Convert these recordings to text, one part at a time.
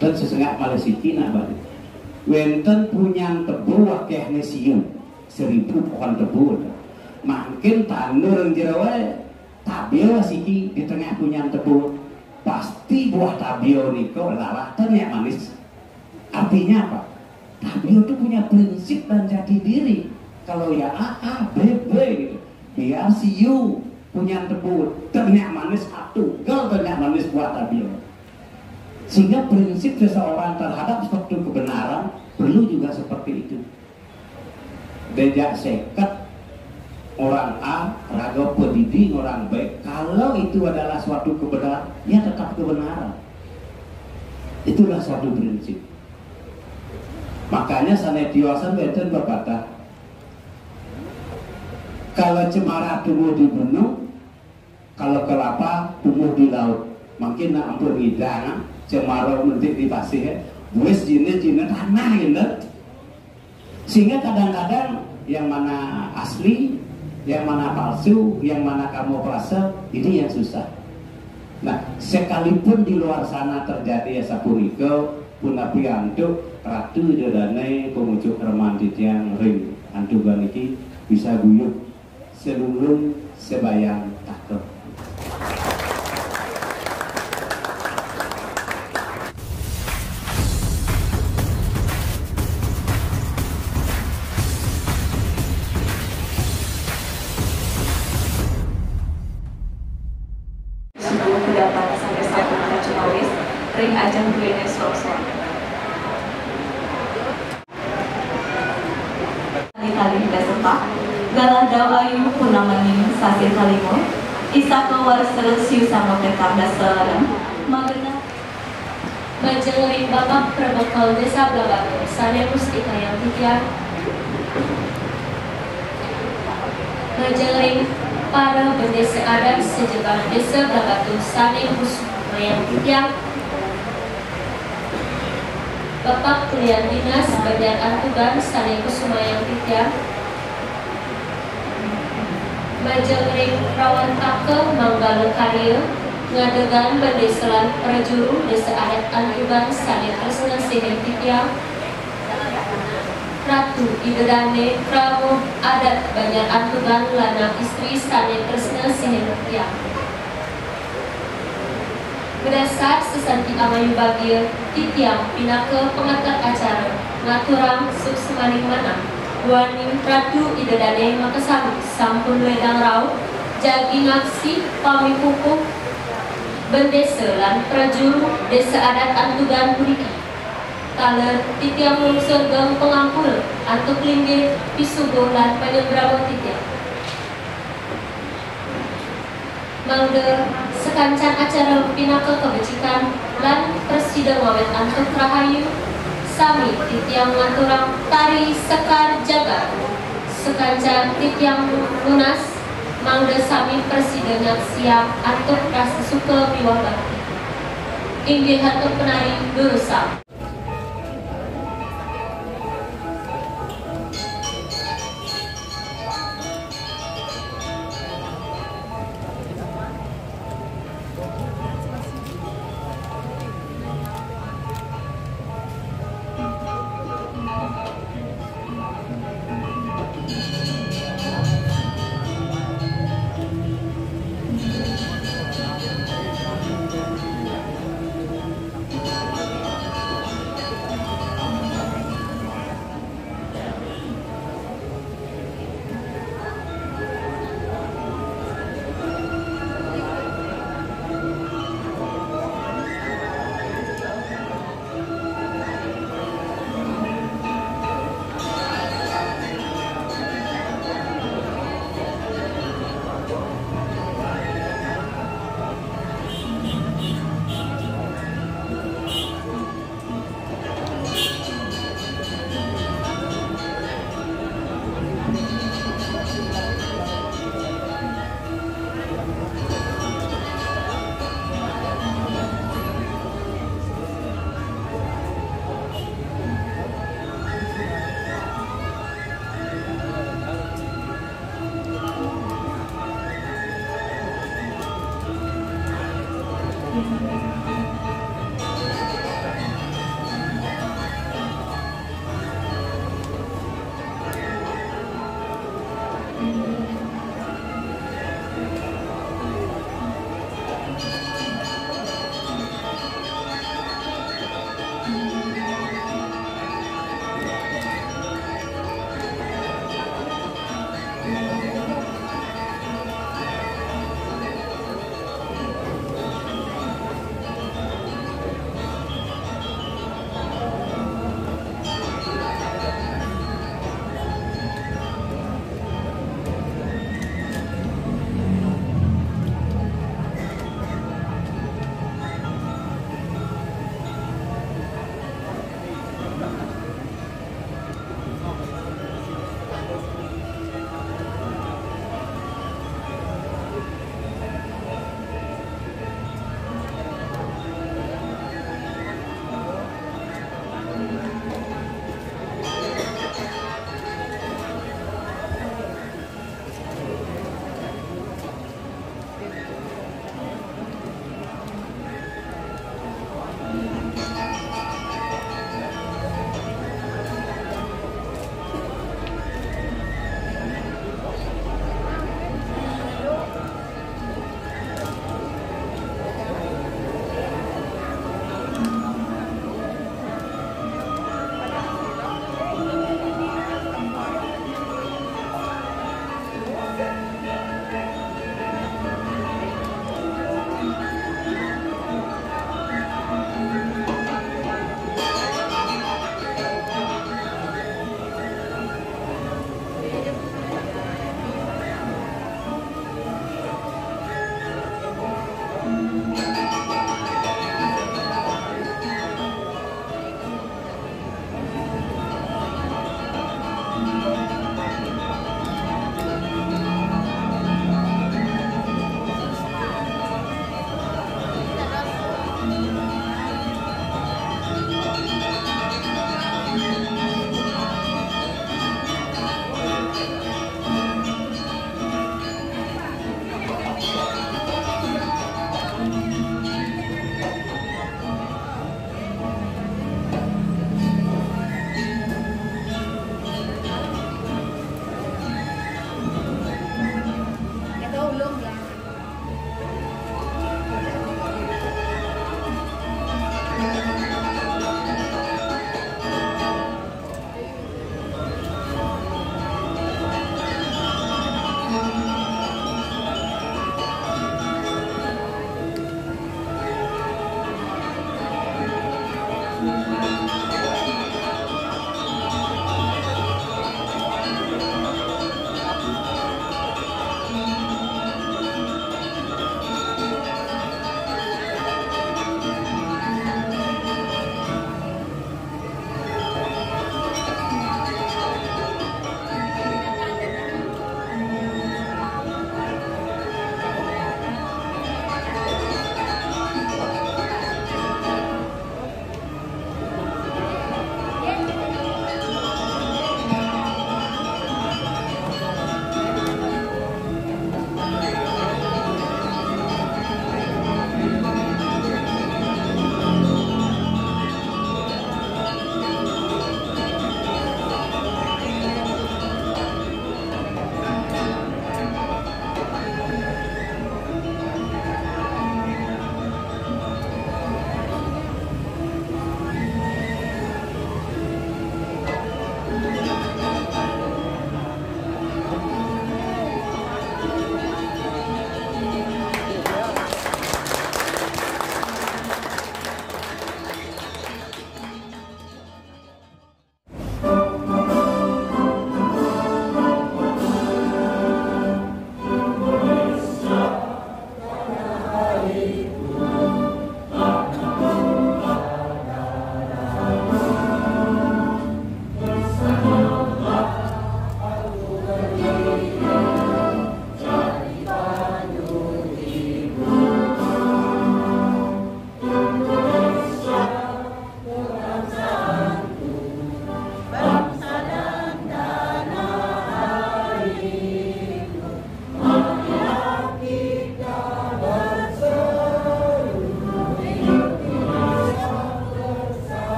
dan sesengak Malaysia nak balik. Wenten punya tebu wakehnya siung 1000 pohon tebu. Makin tandur jerawat tabio siki di tengah punya tebu. Pasti buah tabio niko lawatan yang manis. Artinya apa? Tabio itu punya prinsip dan jati diri. Kalau ya A, B, gitu. Biar si U punya tebu ternyata manis tunggal ternyata manis buah tabio. Sehingga prinsip seseorang terhadap suatu kebenaran perlu juga seperti itu. Bejak seket orang A, raga pendidik orang B. Kalau itu adalah suatu kebenaran, ya tetap kebenaran. Itulah suatu prinsip. Makanya sanetiosan beten berkata, kalau cemara tumbuh di gunung, kalau kelapa tumbuh di laut. Makin nak ampun hidang, cemara mentik di pasir, wes jenis tanah gitu. Sehingga kadang-kadang yang mana asli, yang mana palsu, yang mana kamu perasa, ini yang susah. Nah, sekalipun di luar sana terjadi sapuriko, punapi antuk, ratu dedane pengucuk remantit yang ring antugan iki bisa guyup selulung sebayang takut. Sebelum pendapat sampai saat ini jurnalis ring ajang kuliner sosok. Kali tidak sempat galah daw ayu punamanin sasi kalimo isa keluar selesiu sama tekar dasaran magana majeling bapak perbekal desa Blabatu sanemus ikayang tikian majeling para bendesa adat sejebar desa Blabatu sanemus mayang tikian Bapak Kuliah Dinas Badan Antugan Sane Kusumayang Titia Majelring Rawan Take Manggala Karya Ngadegan Bandeselan Prajuru Desa Adat Antugan Sane Tresna Sihen Titia Ratu Idedane Pramu Adat Banjar Antugan Lana Istri Sane Tresna Sihen Titia berdasar sesanti amayu bagia titiang pinaka pengatar acara ngaturang suksemaning mana waning Ratu Idedane Makasami sampun wedang rau jagi ngaksi pami pupuk bendesa lan prajuru desa adat Antugan Puriki taler titiang lungsur gang pengampul antuk linggir pisugo lan panyebramo titiang mangga sekancan acara pinaka kebajikan lan presiden wawet antuk rahayu sami titiang ngaturang tari sekar jagat sekancan titiang lunas mangga sami presiden yang siap antuk rasa suka biwah bakti inggih antuk penari durusa.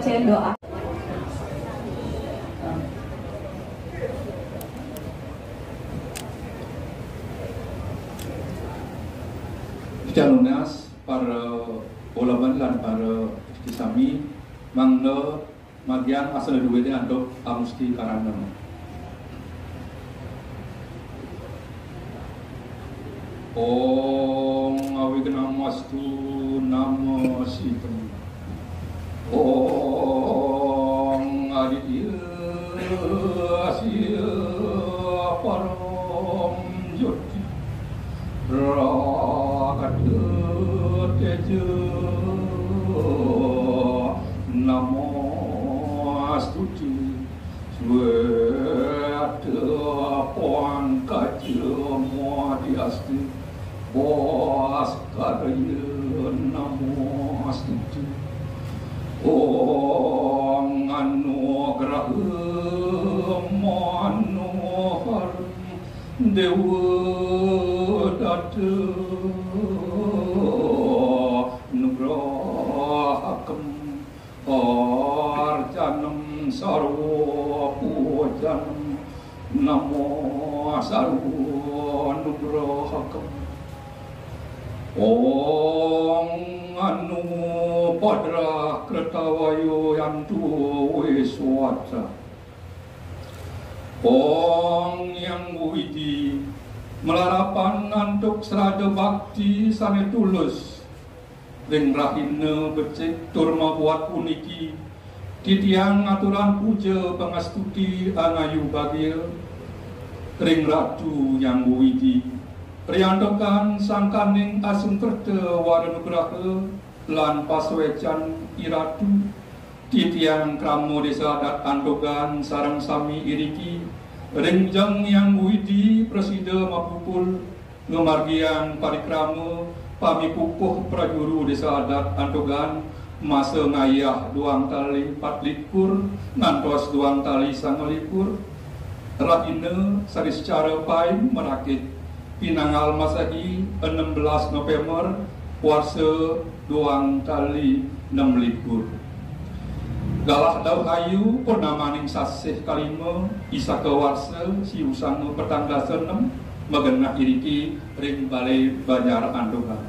bacaan doa. Jalunas para ulama lan para kisami mangga magian asal duwe andok amusti karana Om Awignamastu Namo Sitam Om Aditya Param Jyoti Rakatut Tejo Namo Astuti Sweta Pangkaja Madiasti Bos Karya Namo Astuti Om Anugraha Manohar Dewa Data Nugrahakam Arjanam Sarwa Pujanam Namo Sarwa Nugrahakam Om Anu Padra Kertavayo Yantu Wiswata Om Yang Widi melarapan ngantuk serada bakti sane tulus ring rahina becik turma buat puniki titiang aturan puja pangastuti angayu bagil ring ratu Yang Widi priyantokan sangkaning asung kerta waranugraha lan paswecan iratu titiang kramo desa adat andogan sarang sami iriki ringjang Yang Widi presida mapupul ngemargiang parikrama pamipupuh prajuru desa adat andogan masa ngayah 2 tali 4 likur ngantos 2 tali 9 likur rahina sari secara paing merakit Pinanggal Masehi 16 November puasa 2 tali 6 likur galah dau hayu purnamaning sasih kalima Isaka warsa siusang petangga 6 megenah iriki ring balai Banjar Andogan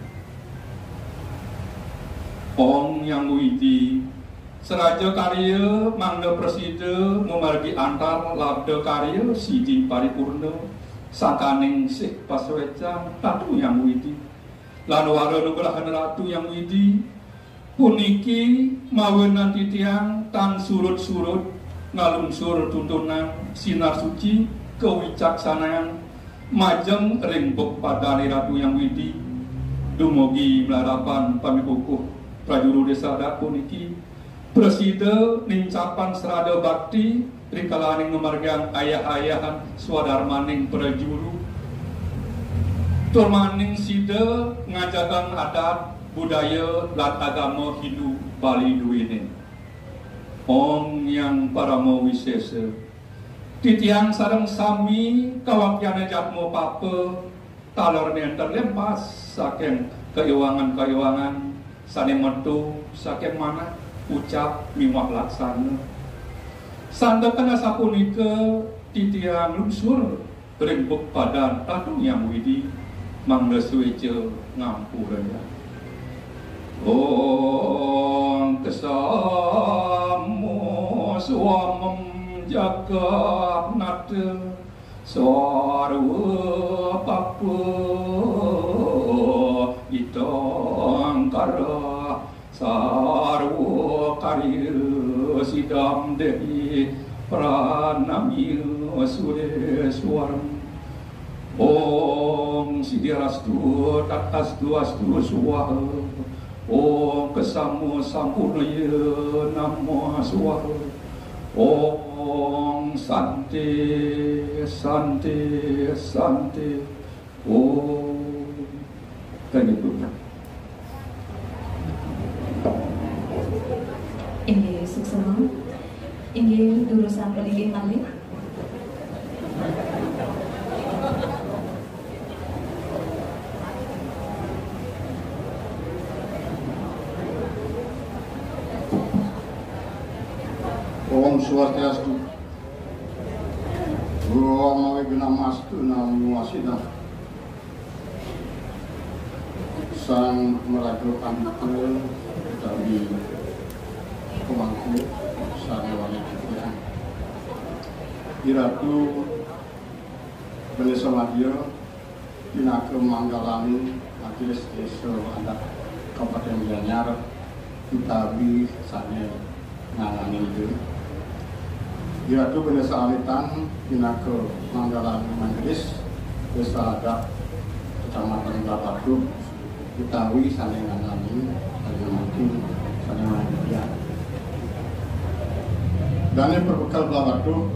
Om Yang Widi seraja karya mangga presida memargi antar labda karya sidi paripurna sangkaning sih paswecan Ratu Yang Widi lan waranugrahan Ratu Yang Widi puniki mawenan titiang tan surut-surut ngalungsur tuntunan sinar suci kewicaksanaan majeng ringbuk padani Ratu Yang Widi dumugi melarapan pamipukuh prajuru desa adat puniki presida nincapan serada bakti rikalaning memargang ayah-ayahan swadarmaning prajuru turmaning sida ngajagan adat budaya lan agama Hindu Bali duwene Om Yang Parama Wisesa titiang sareng sami kawakyana jatmo papa talorne terlepas saking keiwangan-keiwangan sane metu saking mana ucap miwah laksana sandakan sapunika titiang lungsur ringbuk padan Ratu Yang Widi mangga suwece ngampuraya Om Kesamo Swamam Jagat Nata Sarwa Papa Itangkara Sarwa Karya Sidam Dehi Pranami Sureswaram Om Sidirastu Tatastu Astu Swaha Om Kesamo Sampurnaya Namo Swaha Om Santi Santi Santi Om Kanyipu Inggih suksema inggih durusan peligih malih Om Swastiastu. Guru mawe guna mastu nam wasida. Sang meragu ampun dari pemangku sang wanita. Iratu Benesa Madya Pinaka Manggalani Majelis Desa Adat Kabupaten Gianyar Utawi sane ngangani itu. Iratu Benesa Alitan Pinaka Manggalani Majelis Desa Adat Kecamatan Labatu Utawi sane ngangani sane ngangani. Dane perbekal Labatu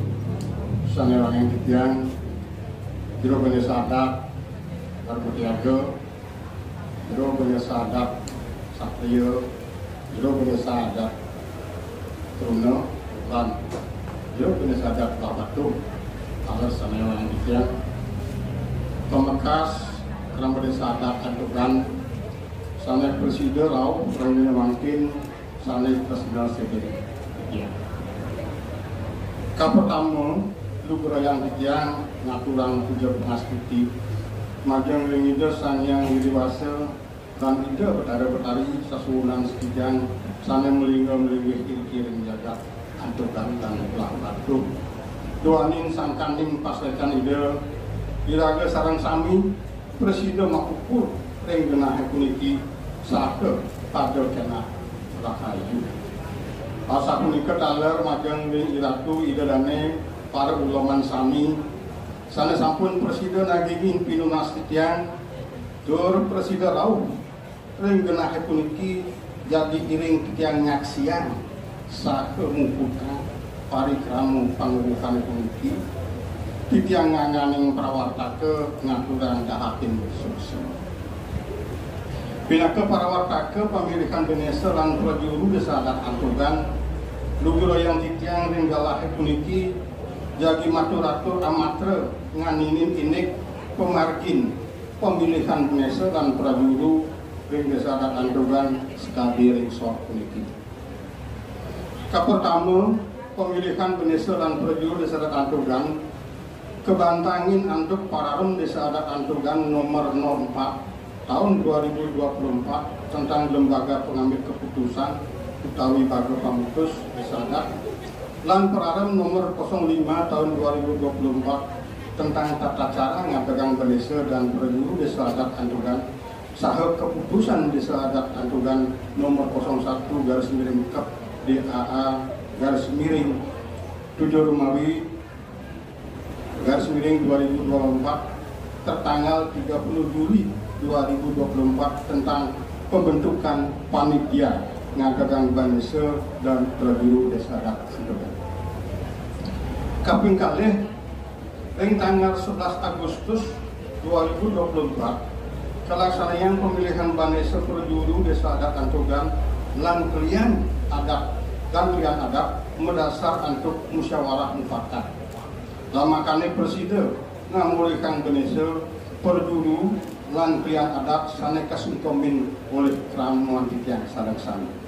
sane wangi titian Jero Benesa Adat Arbutiaga, Jero Benesa Adat Satrio, Jero Benesa Adat Truno, dan Jero Benesa Adat Labatu, alas sanaya yang titian. Pemekas Kerang Benesa Adat Antugan, sanaya Presiden Rau, Rangina Mangkin, sanaya Presiden Sendiri. Kapetamu Lugro yang titian ngaturang puja pengastuti majang lingida sanyang wiriwasa dan ida betara-betari sasuunan sekijang sana melingga-melingih kiri-kiri jagat antukan dan belah batu doanin sangkaning paslekan ida iraga sarang sami presiden makukur ring genah puniki sake pada kena rahayu asa punika daler majang ling iratu ida dane para ulaman sami sana sampun presiden nagingin pinunas titiang dur presiden rauh ring genah puniki jadi iring titiang nyaksian sake mukuta parikramu pangurukan puniki titiang nganganing prawartake ngaturang dahatin sukses pinaka parawartake pemilihan Benesa lan prajuru Desa Adat Antugan luguro yang titiang ring galah puniki jadi maturatur amatre nganinin inik pemargin pemilihan Benesa dan prajuru ring Desa Adat Antugan sekali ring sok puniki. Kapertama pemilihan Benesa dan prajuru Desa Adat Antugan kebantangin antuk pararum Desa Adat Antugan nomor 04 tahun 2024 tentang lembaga pengambil keputusan utawi baga pamutus Desa Adat lan pararam nomor 05 tahun 2024 tentang tata cara ngapegang Benesa dan prajuru Desa Adat Antugan saha keputusan Desa Adat Antugan nomor 01 garis miring Kep DAA garis miring 7 Romawi garis miring 2024 tertanggal 30 Juli 2024 tentang pembentukan panitia ngapegang Benesa dan prajuru Desa Adat Antugan. Kaping kalih ing tanggal 11 Agustus 2024 kelaksanaan pemilihan Benesa prajuru Desa Adat Antugan lan klien adat dan klien adat mendasar untuk musyawarah mufakat. Lamakane presiden ngamulihkan Benesa prajuru lan klien adat sane kasungkomin oleh keramuan titiang sareng-sareng.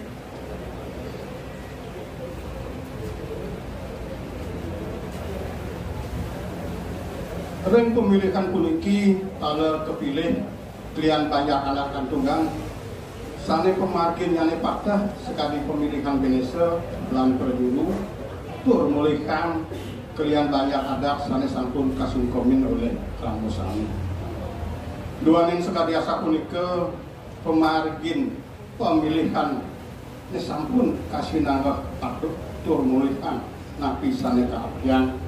Ring pemilihan puniki tala kepilih klien banyak anak Antugan sane pemargin nyane patah sekali pemilihan Benesa lan prajuru tur mulihkan klien banyak adat sane sampun kasungkomin oleh keramu sami. Duanin sekadiasa punika pemargin pemilihan ini sampun kasih nanggah patut tur mulihkan napi sane kaapian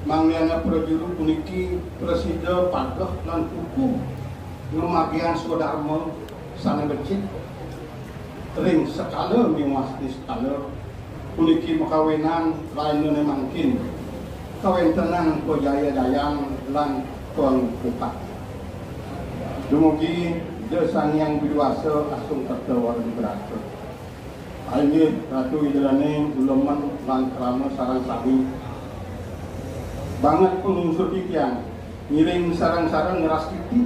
mangliana prajuru puniki presiden padah lan hukum ngemagian swadharma sane becik ring sekala miwas di sekala puniki makawinan lainnya mangkin kawentenan ko jaya dayang lan kon kupat dumugi desang yang biduasa asung tertawar di berasa ini ratu idrane uleman lan krama sarang sabi banget pengunsur titian ngiring sarang-sarang ngeras titi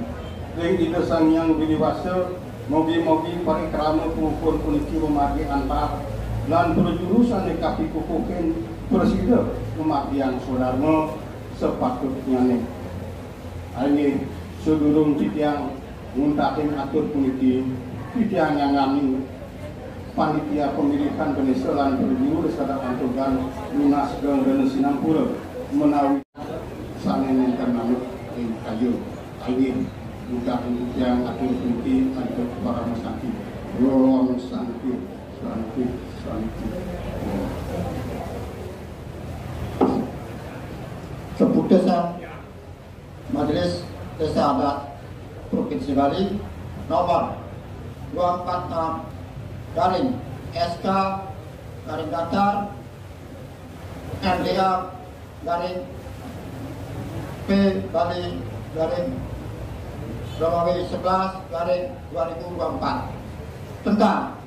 ring ida sang yang bidiwasa mogi-mogi parikrama pupun puniki memagi antar lan berjurusan dekapi kukukin Presiden umat yang saudara sepatutnya nih. Ini sedurung titiang nguntakin atur puniki titiang yang ngami panitia pemilihan peneselan berjuru desada antogan lunas dan sinampura menawi sanenen kanamut kayu ini nguntakin titiang atur puniki untuk para masaki Om Santi Santi Santi. Keputusan Majelis Desa Adat Provinsi Bali nomor 246 garing SK garing datar MDA garing P Bali garing Romawi 11 garing 2024 tentang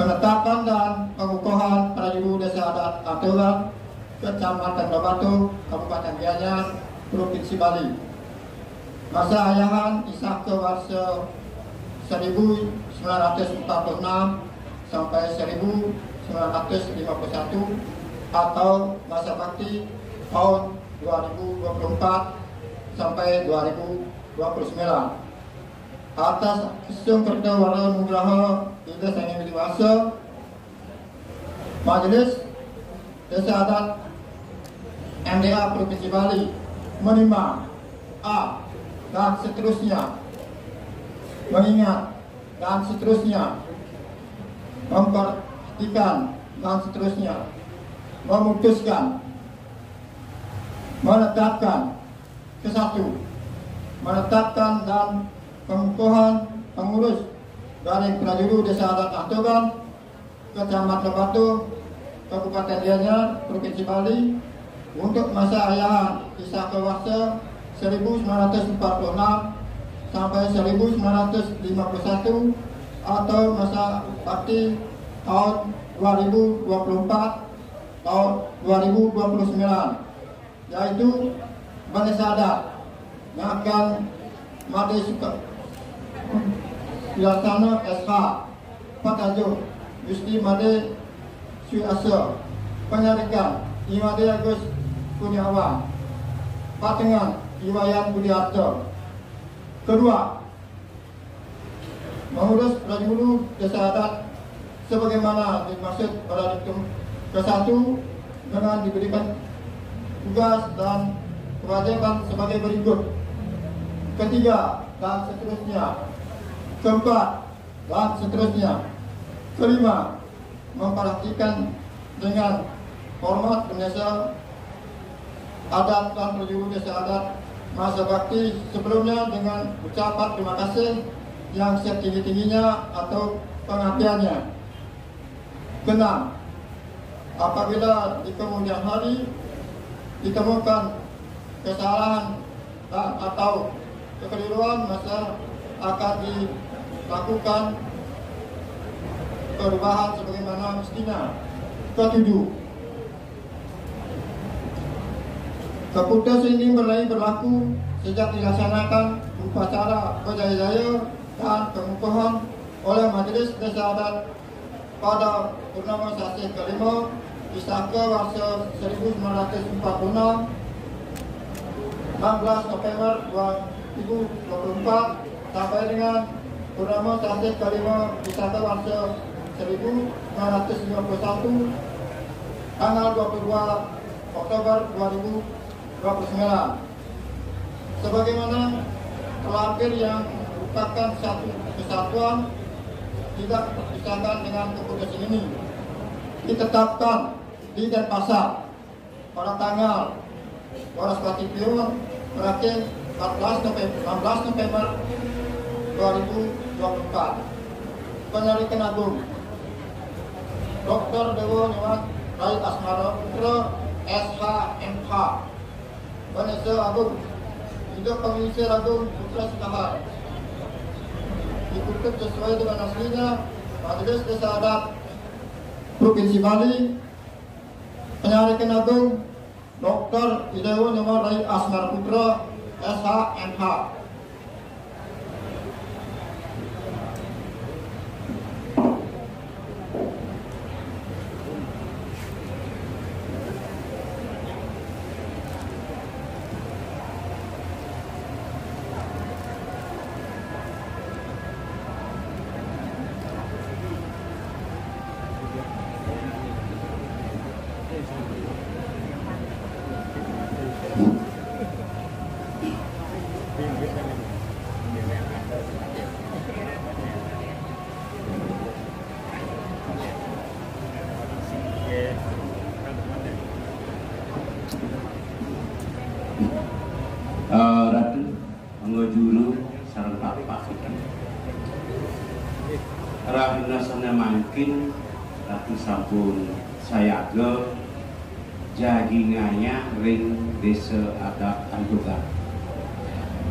penetapan dan pengukuhan prajurit Desa Adat Aturan Kecamatan Babatu, Kabupaten Gianyar, Provinsi Bali. Masa ayahan Isah ke Warsa 1946 sampai 1951 atau masa bakti tahun 2024 sampai 2029. Atas kisung kerja warna nugraha Ida Sangi Widiwasa, Majelis Desa Adat MDA Provinsi Bali menerima A dan seterusnya, mengingat dan seterusnya, memperhatikan dan seterusnya, memutuskan, menetapkan kesatu, menetapkan dan pengukuhan pengurus dari prajurit Desa Adat Aturan Kecamatan Batu Kabupaten Gianyar Provinsi Bali untuk masa ayahan Isah Kewasa 1946 sampai 1951 atau masa bakti tahun 2024 tahun 2029, yaitu Desa Adat yang akan mati suka dilaksana SH Patajuk Gusti Made Suasa Penyarikan Imade Agus Kurniawan Patengan Iwayan Budiarto. Kedua, mengurus prajurit Desa Adat sebagaimana dimaksud pada diktum ke-1 dengan diberikan tugas dan kewajiban sebagai berikut. Ketiga dan seterusnya. Keempat dan seterusnya. Kelima, memperhatikan dengan hormat Desa Adat dan prajurit Desa Adat masa bakti sebelumnya dengan ucapan terima kasih yang setinggi-tingginya atau pengabdiannya. Keenam, apabila di kemudian hari ditemukan kesalahan dan atau kekeliruan, maka akan dilakukan perubahan sebagaimana mestinya. Ketujuh, keputusan ini mulai berlaku sejak dilaksanakan upacara berjaya-jaya dan pengukuhan oleh Majelis Desa Adat pada purnama sasi kelima Isaka Warsa 1946 16 November 2024 sampai dengan purnama sasi kelima Isaka Warsa 1951 tanggal 22 Oktober 2029 sebagaimana terlampir yang merupakan satu kesatuan tidak terpisahkan dengan keputusan ini ditetapkan di Denpasar pada tanggal 12 berakhir 16 November 2024. Penarikan Agung Dr. Dewo Nyoman Rai Asmara Putra SHMH Penasihat Agung Hidup Pengisir Agung Putra Sekahar ditutup sesuai dengan aslinya Majelis Desa Adat Provinsi Bali. Penarikan Agung Dr. Dewo Nyoman Rai Asmara Putra SHMH. Ratu Anggojuru sareng Bapak Rahina sana mangkin Ratu sampun sayaga jaginganya ring desa adat Antugan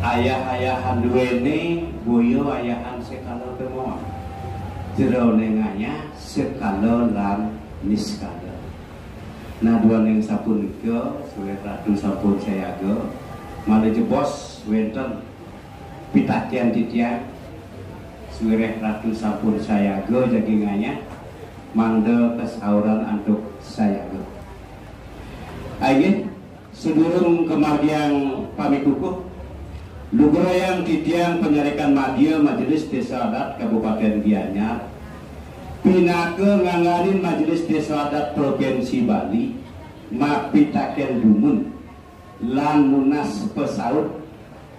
ayah-ayahan duwene boyo ayahan sekala temoan jero nenganya sekala lan niskala. Nah dua neng sapun ika suwe Ratu sampun sayaga malah jebos wenten pitakian titian suwe Ratu sampun sayaga jaginganya mangde kesauran antuk sayaga. Ayo sedurung kemargian pamikukuh Lugroyang titiang penyarikan madya Majelis Desa Adat Kabupaten Gianyar pinake nganggarin Majelis Desa Adat Provinsi Bali mapitaken dumun lan munas pesaut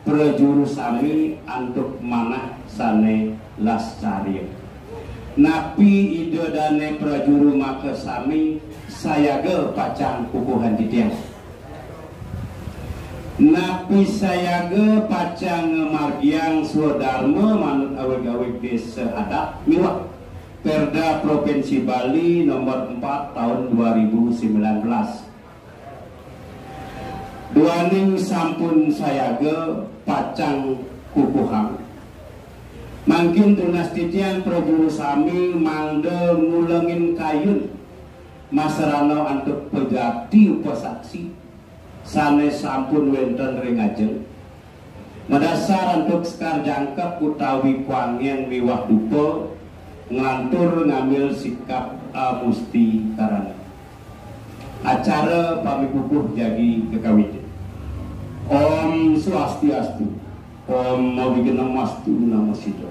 prajuru sami antuk manah sane lascari napi ide dane prajuru make sami sayaga pacang kukuhan titiang napi sayaga pacang margiang swadharma manut aweg-aweg desa adat miwah Perda Provinsi Bali nomor 4 tahun 2019 duaning sampun sayaga pacang kukuhang mangkin tunas titian prajuru sami mangde ngulengin kayun masarana antuk pejati upasaksi sanes sampun wenten ring ajeng madasar antuk sekar jangkep utawi kuangien wiwah dupa ngelantur ngambil sikap musti karana acara pamikukuh jagi kekawin Om Swastiastu Om Mawigenamastu Namasida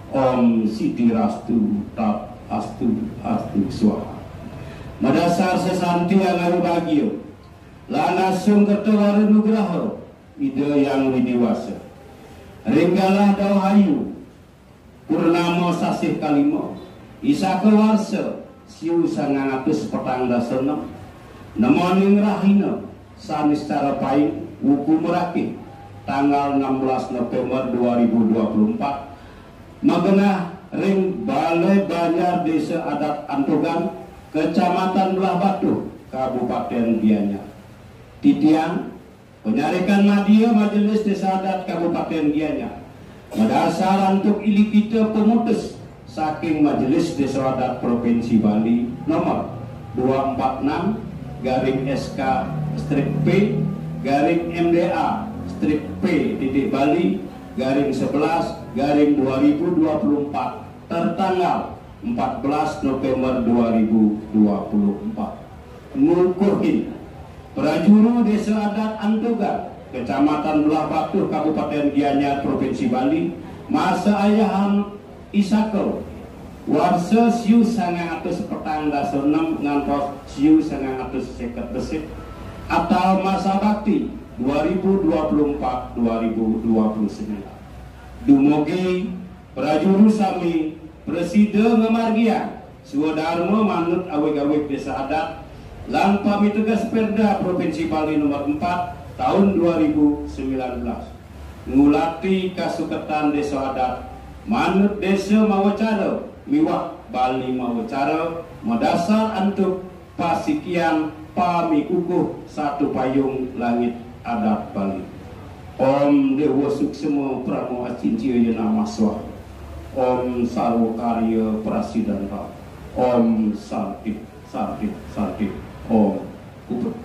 Om Sidirastu Tat Astu Astu Swaha madasar sesanti yang ayu bahagia lanasung ketelar nugraha ide yang widiwasa ringgalah dawahayu purnama sasih kalima isa kewarsa siu 946 nemoning rahina sanis cara paing wuku merakih tanggal 16 November 2024 magenah ring Balai Banjar Desa Adat Antugan Kecamatan Belah Batu Kabupaten Gianyar titiang penyarikan madya Majelis Desa Adat Kabupaten Gianyar madasar untuk ili kita pemutus saking Majelis Desa Adat Provinsi Bali nomor 246 garing SK strip P garing MDA strip P titik Bali garing 11 garing 2024 tertanggal 14 November 2024 ngukuhin prajuru Desa Adat Antugan Kecamatan Belah Batu Kabupaten Gianyar Provinsi Bali masa ayahan Isako warsa siu 946 ngantos siu 950 atau masa bakti 2024-2029 dumugi prajuru sami presiden ngemargian swadharma manut aweg-aweg desa adat lan pamitegas Perda Provinsi Bali nomor 4 tahun 2019 ngulati kasuketan desa adat manut desa mawacara miwah Bali mawacara madasar antuk pasikian pamikukuh satu payung langit adat Bali. Om Dewa Suksema Pramo Acincya Namaswa Om Sarwakarya Prasidanta Om Sartit Sartit Sartit Om Kupet.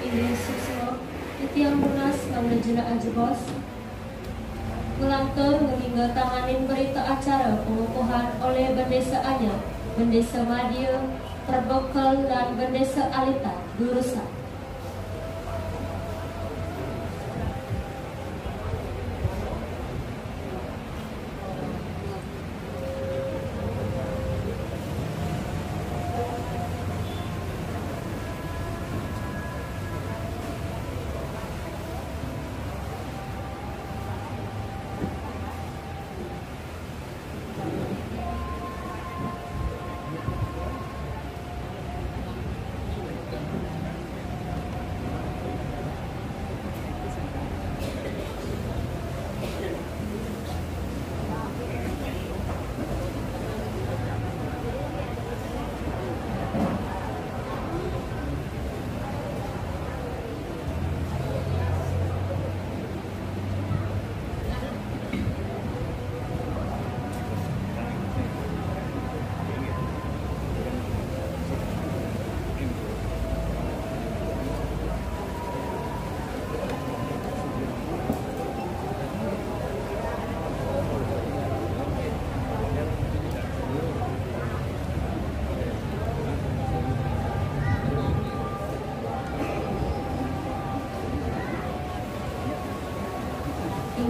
Ini Suksema Titiang Munas Manglejena Ajebos ngelantur menghingga tanganin berita acara pengukuhan oleh Bendesa Anyar, Bendesa Madya, Terbekal dan Bendesa Alita Durusa.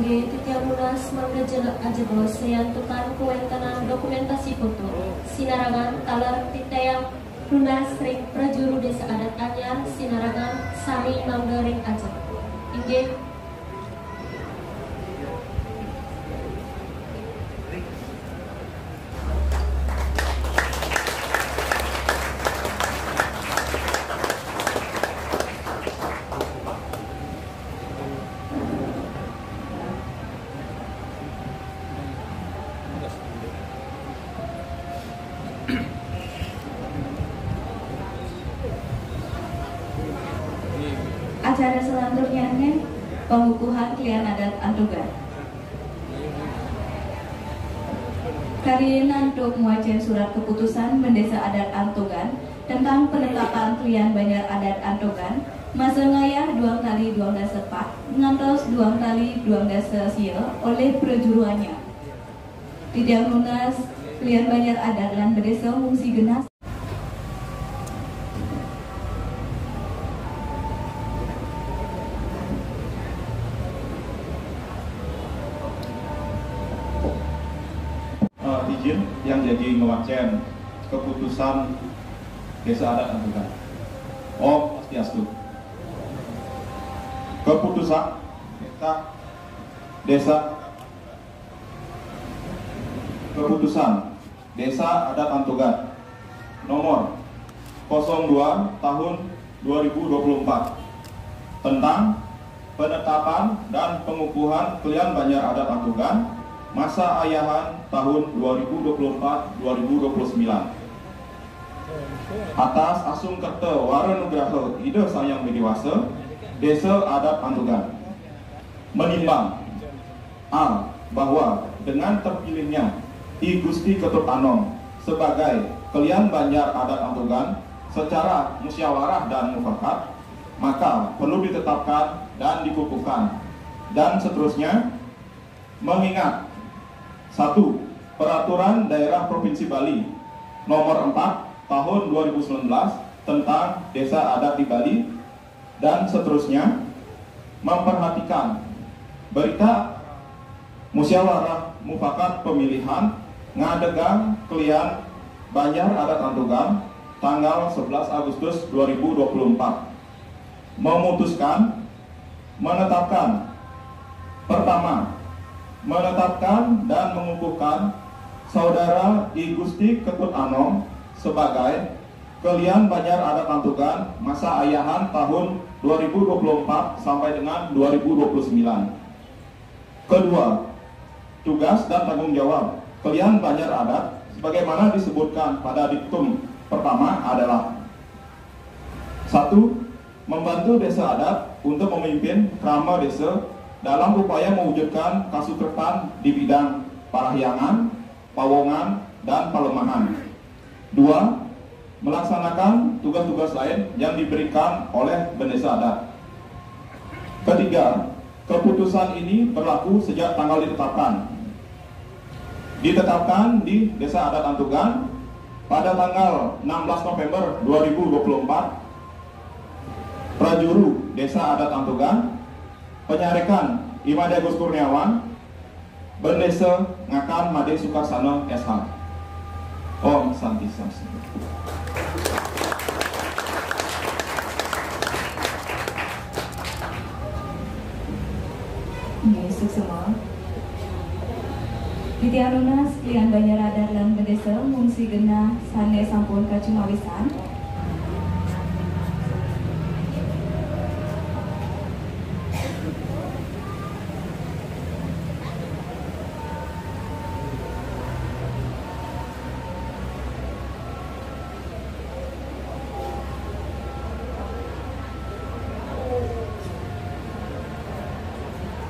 Inggih titiang lunas mangga jelek aja bos sayantukan kuentanang dokumentasi foto sinaragan talar titayang lunas ring prajuru desa adat anyar sinaragan sami mangga ring aja. Inggih acara selanjutnya pengukuhan klien adat Antugan. Kali nantuk muajen surat keputusan Mendesa Adat Antugan tentang penetapan klien Banjar Adat Antugan masa ngayah 2 kali 12 sepat ngantos 2 kali 12 sia oleh perjuruannya. Tidak lunas klien Banjar Adat lan berdesa fungsi genas izin yang jadi ngewacen keputusan Desa Adat Antugan. Om Swastiastu. Keputusan Desa Adat Antugan nomor 02 tahun 2024 tentang penetapan dan pengukuhan klien Banjar Adat Antugan masa ayahan tahun 2024-2029 atas asung kerte Waranugraha Ida Sayang Widiwasa Desa Adat Antugan menimbang A. Bahwa dengan terpilihnya I Gusti Ketut Anom sebagai klien Banjar Adat Antugan secara musyawarah dan mufakat maka perlu ditetapkan dan dikukuhkan dan seterusnya mengingat 1. Peraturan Daerah Provinsi Bali nomor 4 tahun 2019 tentang Desa Adat di Bali dan seterusnya memperhatikan berita musyawarah mufakat pemilihan ngadegang klien Banjar Adat Antugan tanggal 11 Agustus 2024 memutuskan menetapkan pertama menetapkan dan mengukuhkan Saudara I Gusti Ketut Anom sebagai klien Banjar Adat Antugan masa ayahan tahun 2024 sampai dengan 2029. Kedua, tugas dan tanggung jawab klien Banjar Adat sebagaimana disebutkan pada diktum pertama adalah 1. Membantu desa adat untuk memimpin krama desa dalam upaya mewujudkan kasukrepan di bidang parahyangan, pawongan, dan palemahan. 2. Melaksanakan tugas-tugas lain yang diberikan oleh Bendesa Adat. Ketiga, keputusan ini berlaku sejak tanggal ditetapkan. Ditetapkan di Desa Adat Antugan pada tanggal 16 November 2024. Prajuru Desa Adat Antugan penyarekan Imade Gus Kurniawan Bendesa Ngakan Made Sukarsana SH. Om Santi Santi. Besok semua Titiang lunas klien Banjar Adat lan Bendesa fungsi genah sane sampun kacumawisan.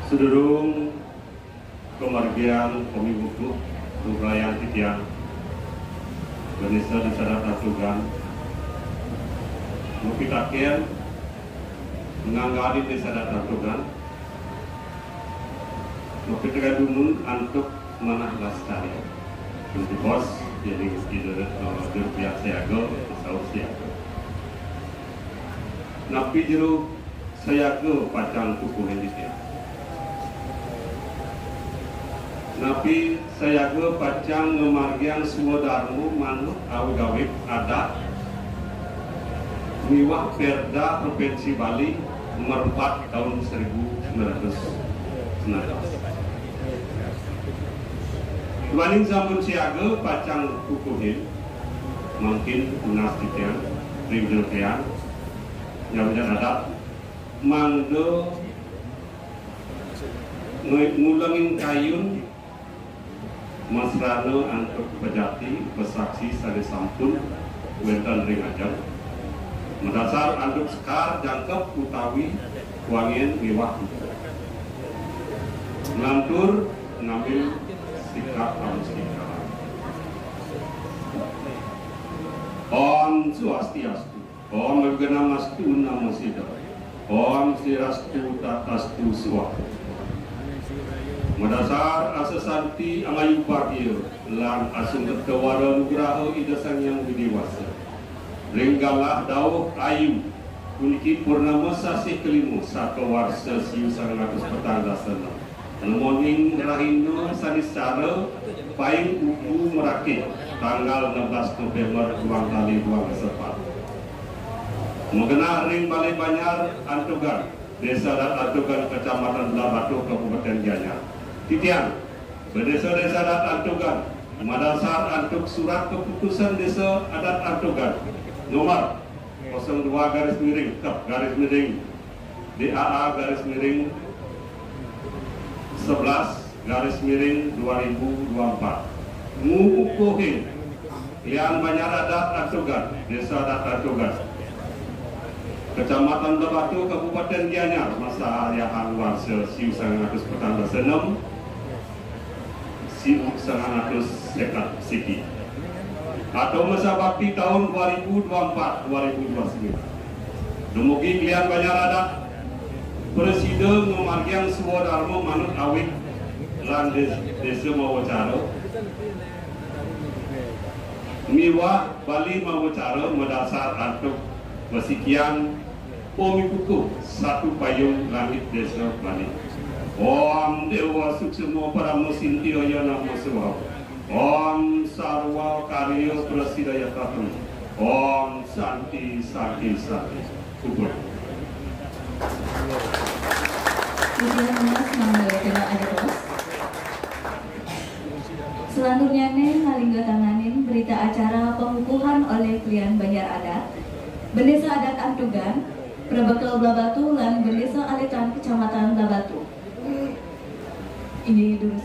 Sedurung kemargian pemibuku Nurayan Titiang Bendesa Desa Adat Antugan mupitakeun menganggadi Desa Adat Antugan mupitakeun dumun antuk manah lastari untuk bos jadi pihak siaga saus siaga napi jero siaga pacang kukuh Indonesia Napi saya ke pacang memargian semua darmu manut awik-awik adat miwah Perda Provinsi Bali nomor 4 tahun 1919. Dibanding zaman siaga pacang kukuhin mungkin unas titian privilege yang adat mangdo ngulangin kayun masrano antuk pejati pesaksi sade sampun wentan ring ajam mendasar anduk sekar jangkep utawi wangin miwah ngantur ngambil sikap amustika. Om Swastiastu, Om Virganamastu Namo Siddhaya, Om Sirastu Tatastu Swaha. Madasar asa santi amayu bagir lan asung ketewara nugraha ida sang yang widiwasa ringgalah dawuh ayu puniki purnama sasih kelima sakawarsa siu 140 dasana nemoning rahindo saniscara paing ubu merakit tanggal 16 November 2024 mengenal ring Balai Banyar Antugan Desa dan Antugan Kecamatan Labatu Kabupaten Gianyar. Titian, berdesa-desa adat Antugan, madasar antuk surat keputusan desa adat Antugan, nomor 02 garis miring, garis miring, DAA garis miring 11 garis miring 2024. Ngukuhin, yang banyak adat Antugan, desa adat Antugan, Kecamatan Labatu Kabupaten Gianyar, masa ayahan warsa siu 146 siu 100 sekat siki atau masa bakti tahun 2024-2029. Dumugi klian banyak adat Presiden memargian sebuah dharma manut awik lan desa mawacara miwah Bali mawacara madasar antuk basikian Omi Kuku satu payung langit desa Bali. Om Dewa Suksema para mesin tiroya namo sewa. Om Sarwa Karyo Prasidaya Tatu. Om Santi Santi Santi. Kubur. Selanjutnya ngalingga tanganin berita acara pengukuhan oleh klien Banjar Adat, Bendesa Adat Antugan, Prabakal Labatu, dan Bendesa Alitan Kecamatan Labatu. Ini dulu.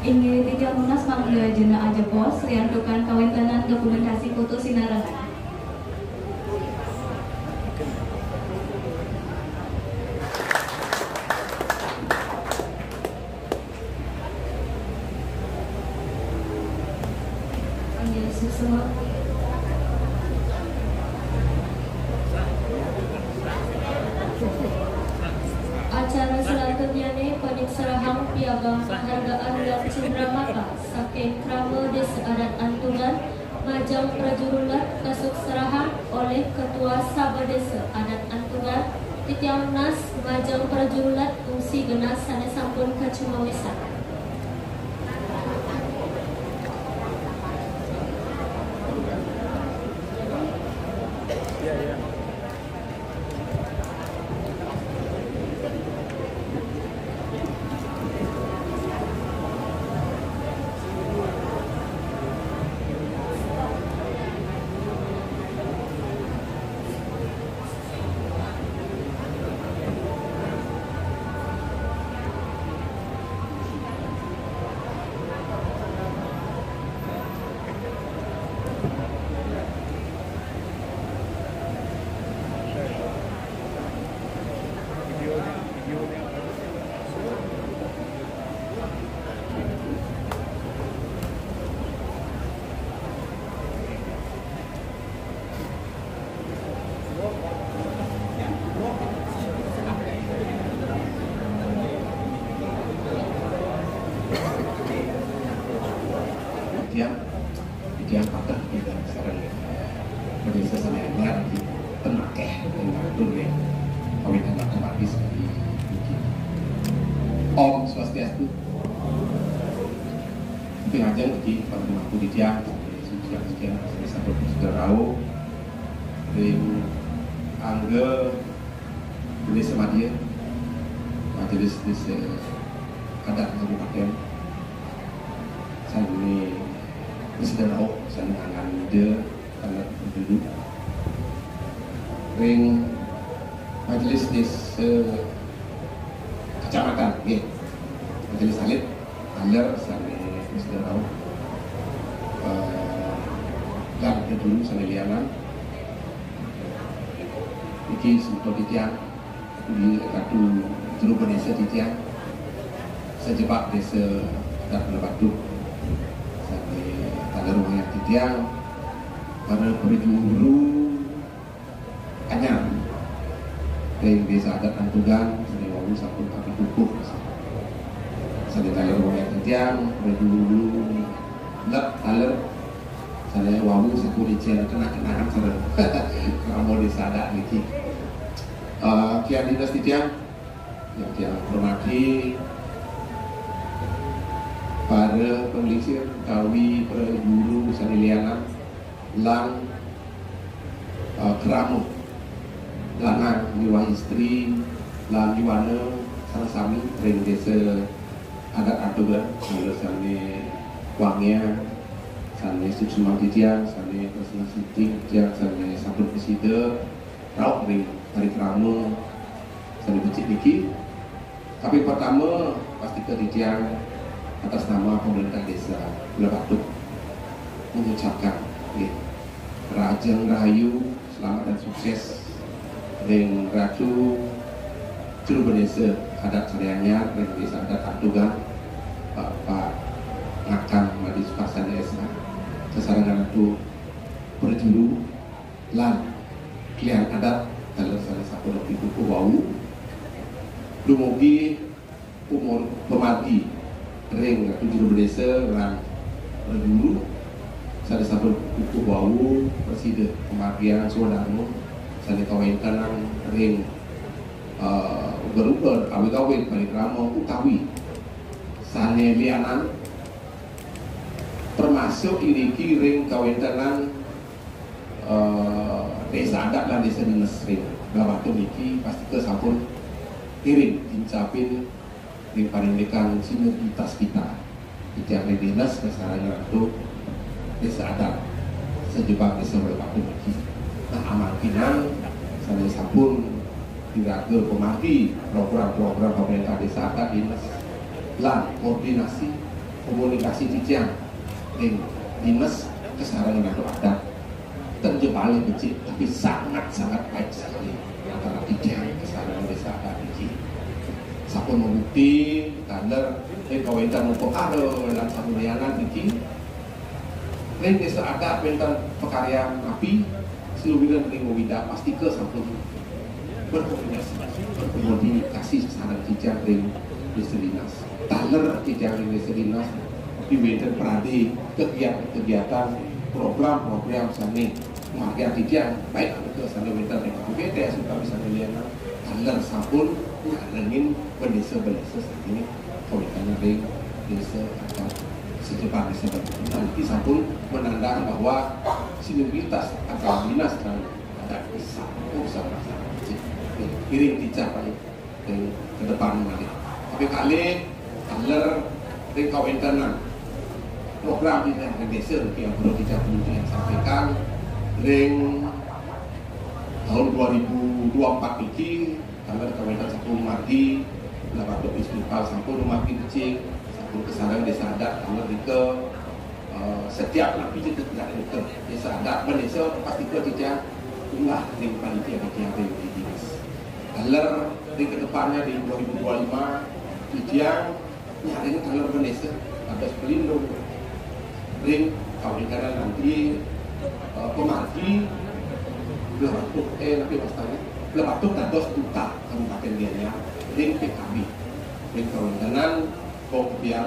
Inggih tiga munas mangga jena aja pos riantukan kawentenan dokumentasi foto sinarangan. Inggih semua. Acara selanjutnya nih penyerahang piagam penghargaan dan cendramata saking Krama Desa Adat Antugan Majang Prajurulat kasuk serahan oleh Ketua Sabah Desa Adat Antugan Titiang Nas Majang Prajurulat fungsi genas sanes sampun kacumawisan. berdesa sananya pemakeh dengan dunia kawin anak kemati sekali. Om Swastiastu. Tapi aja lagi pada mampu didiam, sekian sampai sudah tahu. Ring angga jenis sama dia, majelis adat kabupaten. Saya ini sudah tahu, saya mengangan dia karena penduduk. Ring majelis kecamatan, majelis alit, alir, saya sudah tahu. Dan dulu saya lianan. Iki sebetulnya titian di Ratu Juru Desa titian sejebak desa adat Batu sampai tanda rumah titian pada berjuru anyar dari desa adat Antugan sampai wawu sampai tapi kukuh sampai tanda rumah titian berjuru lek taler saya wawu saku dicen kena-kenaan sareng kamu desa adat niki. Kian dinas titian yang hormati para pemelisir kawi para guru sanilianan lang keramu lanang jiwa istri lang jiwana sama-sami ring desa adat Antugan sane wangnya sane suksuma titian sane persena siting titian sane sampun presida rauh ring hari keramu sani becik niki. Tapi pertama pasti titian atas nama pemerintah desa Batu mengucapkan Rajeng Rahayu selamat dan sukses dengan Ratu Juru Desa adat Sareanya dan desa adat Antugan Bapak Ngakang Madi Sukarsana Desa sesarangan itu berjuru lan klian adat dalam salah satu lebih buku wau dumugi umur pemati ring Ratu Juru Desa lan berjuru salah satu buku wau presiden kematian Sudarmo salah kawin kanang ring berubah kawin balik ramo utawi sane lianan termasuk ini ring kawin kanang desa adat dan desa dinas ring Batu niki pasti ke sampun kirim incapin ring parindekan sinergitas kita tidak dinas kesaranya itu desa adat sejebak desa Batu niki. Nah amalkinan saya sampun diraga pemati program-program pemerintah desa adat dinas lan koordinasi komunikasi titian ring dinas kesaranya itu adat tentu paling kecil tapi sangat-sangat baik sekali antara tiga kesadaran desa adat ini. Sapun membukti kader kawitan untuk dan satu lianan ini. Ring desa adat pentan pekaryan api siluwiran ring wida pasti ke sapun berkomunikasi kesadaran tiga ring desa dinas. Taler tiga ring desa dinas tapi beda peradi kegiatan program-program sani marga titian baik ke sana minta dengan beda sudah bisa melihat agar sabun ngarengin berdesa-berdesa saat ini komitmen ring desa atau secepat desa nanti sabun menandang bahwa sinergitas atau dinas dan ada usaha kirim dicapai ke depan nanti. Tapi kali agar ring komitmen program ini yang desa yang perlu dicapai yang sampaikan ring tahun 2024 ini tanggal kawasan Sampung Margi Batu Istiqlal Sampung Margi kecil Sampung kesadaran desa adat tanggal itu setiap napi itu tidak itu desa adat berdesa pasti ke tidak ulah ring panitia ring di dinas agar ring kedepannya di 2025 tidak nyari tanggal berdesa ada pelindung ring kawitan nanti pemargi Batu nanti pastanya Batu dados duta kabupaten dianya ring PKB ring kawitan kok biar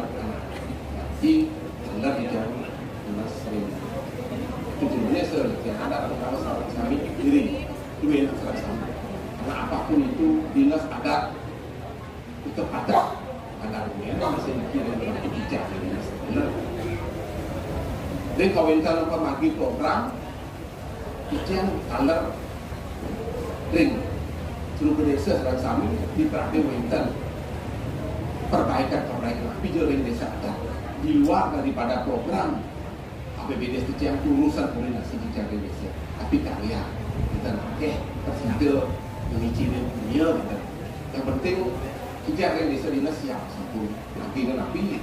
nanti tanggal di jalan dinas ring tujuannya yang ada terutama sahabat kami diri dua sahabat kami. Karena apapun itu dinas adat tetap ada masih dikirim dengan kebijakan dinas. Benar. Dan kawentan apa magi program ijen kaler ring seluruh desa sahabat kami di praktik kawentan perbaikan tapi ring desa adat di luar daripada program APBD yang urusan koordinasi di jaga desa, tapi karya kita tersintil mengicinin dunia gitu. Yang penting jaga desa dinas siap satu napi ini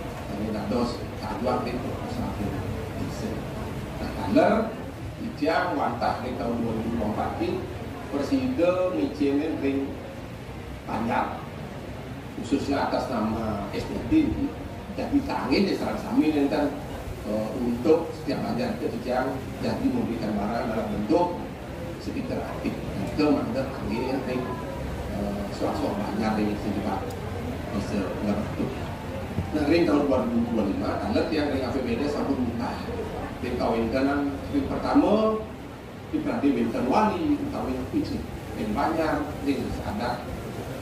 dados kajuan itu satu desa. Nah kaler yang wantah di tahun 2024 ini presiden ngicinin ring panjang khususnya atas nama SDT jadi tangan di sarang sami dan untuk setiap ajar kejadian jadi memberikan barang dalam bentuk sekitar aktif itu mandat angin yang suatu banyak dari sejumlah bisa ngerti. Nah ring tahun 2025 tanggal yang ring APBD 1 juta ring kawinkanan ring pertama di Pradi Winter Wali kawin Pici ring banyak ring ada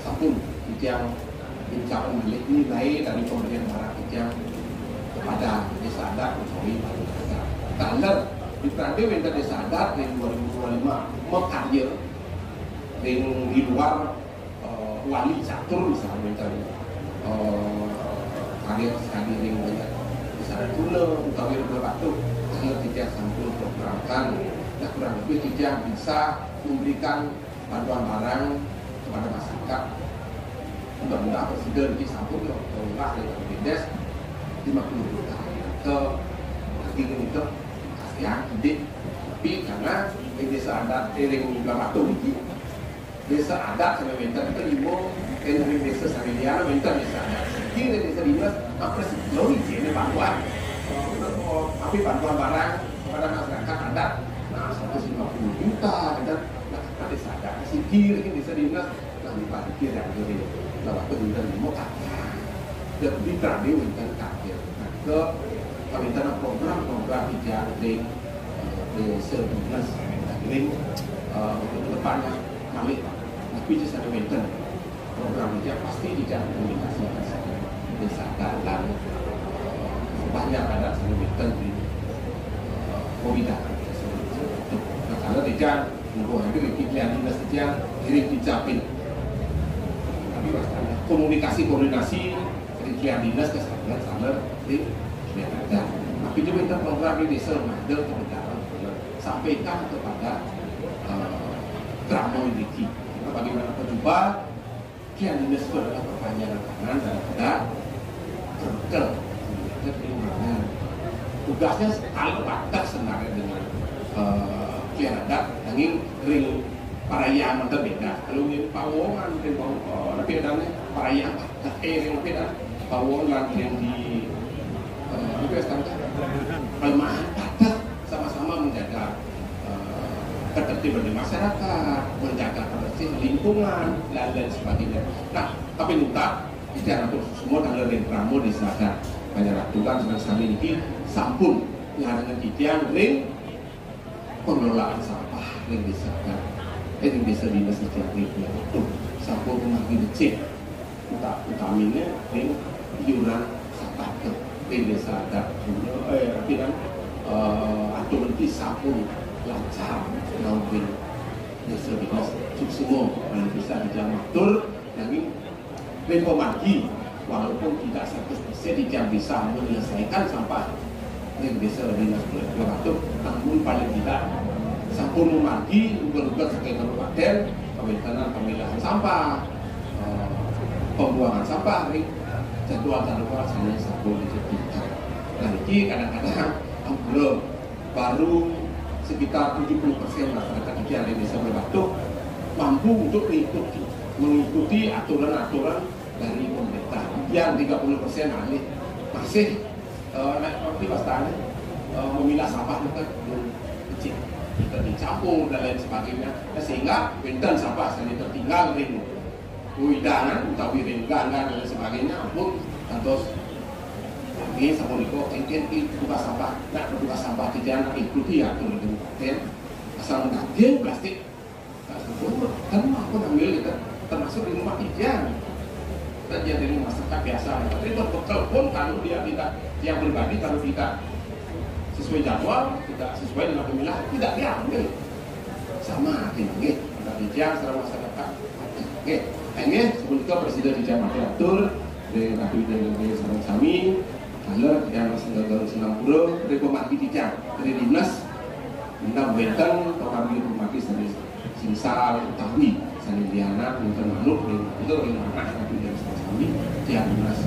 sabun yang ucapan milik nilai dari pemberian barang yang kepada desa adat Usawi Batu Kasar. Tanggal di Pradi Winter Desa Adat ring 2025 mekarya ring di luar wali catur misalnya mencari karya sekali ring banyak misalnya tuna utawi berbatu hanya tidak sampul programkan dan kurang lebih tidak bisa memberikan bantuan barang kepada masyarakat. Mudah-mudahan presiden di sampul lah dengan BDES 50 juta ke lagi untuk yang ide tapi karena di desa adat ring berbatu ini desa adat sampai winter itu limo dari desa sampai dia winter desa adat kira desa dinas apa sih lori ini bantuan tapi bantuan barang kepada masyarakat adat nah 150 juta dan nah desa adat sih kira desa dinas nah diparkir yang jadi nah waktu winter limo kaya dan di Pradi winter kaya ke pemerintahan program hijau di desa dinas ini untuk depannya kami tapi di sana winter program ini pasti tidak komunikasi desa dan banyak ada sana winter di Bobida. Nah kalau tidak untuk itu iklan dinas saja kirim dicapin tapi pastinya komunikasi iklan dinas ke sana di ada tapi di winter program di desa ada kebenaran sampaikan kepada Tramo Indiki bagaimana coba kian dinas itu adalah perpanjangan tangan daripada terkel tugasnya kalau batas sebenarnya dengan kian adat angin ring parayaan itu beda kalau ini pawongan mungkin pawongan tapi adanya parayaan ring beda pawongan yang di pelemahan batas sama-sama menjaga ketertiban di masyarakat, menjaga kebersihan lingkungan dan lain sebagainya. Nah, tapi nuta tidak untuk semua tanggal ring Pramo di sana banyak ratusan sedang saling ini sampun larangan titian ring pengelolaan sampah ring di sana. Ring desa dinas setiap itu sampun rumah gede utamanya ring iuran sampah ke ring desa ada tapi kan atau nanti sampun lancar naupun desa dinas semua yang bisa dijamatur lagi reformasi walaupun tidak 100% tidak bisa menyelesaikan sampah yang desa dinas berbatuk namun paling tidak sampun memagi ugal-ugal sekitar kabupaten pemilahan sampah pembuangan sampah jadwal sana sampun dijadikan nah ini kadang-kadang belum baru sekitar 70% masyarakat yang ada di desa berbatuk mampu untuk mengikuti aturan-aturan dari pemerintah. Yang 30% masih seperti pastinya memilah sampah itu belum kecil, tidak dicampur dan lain sebagainya. Sehingga bentan sampah sendiri tertinggal ring widangan, utawi ringgangan dan lain sebagainya pun terus Ini sapuniko enten buka sampah, nak buka sampah di jalan ikuti ya turun dengan paten asal menagih plastik. Kan aku ambil kita termasuk di rumah ijan dan jadi masyarakat biasa. Tapi untuk telepon kalau dia tidak yang pribadi kalau tidak sesuai jadwal, tidak sesuai dengan pemilah tidak diambil sama ini. Kita ijan secara masyarakat. Oke, ini sebelumnya presiden di Jawa Barat di Ratu Idul Sarang Sami. Kalau yang senang bro, dari pemati dijak, dari dinas, minta benteng, pemati dari Sinsal, Utawi, Sandiana, Minta Manuk, itu yang mana Ratu Idul Sarang Sami, yang dinas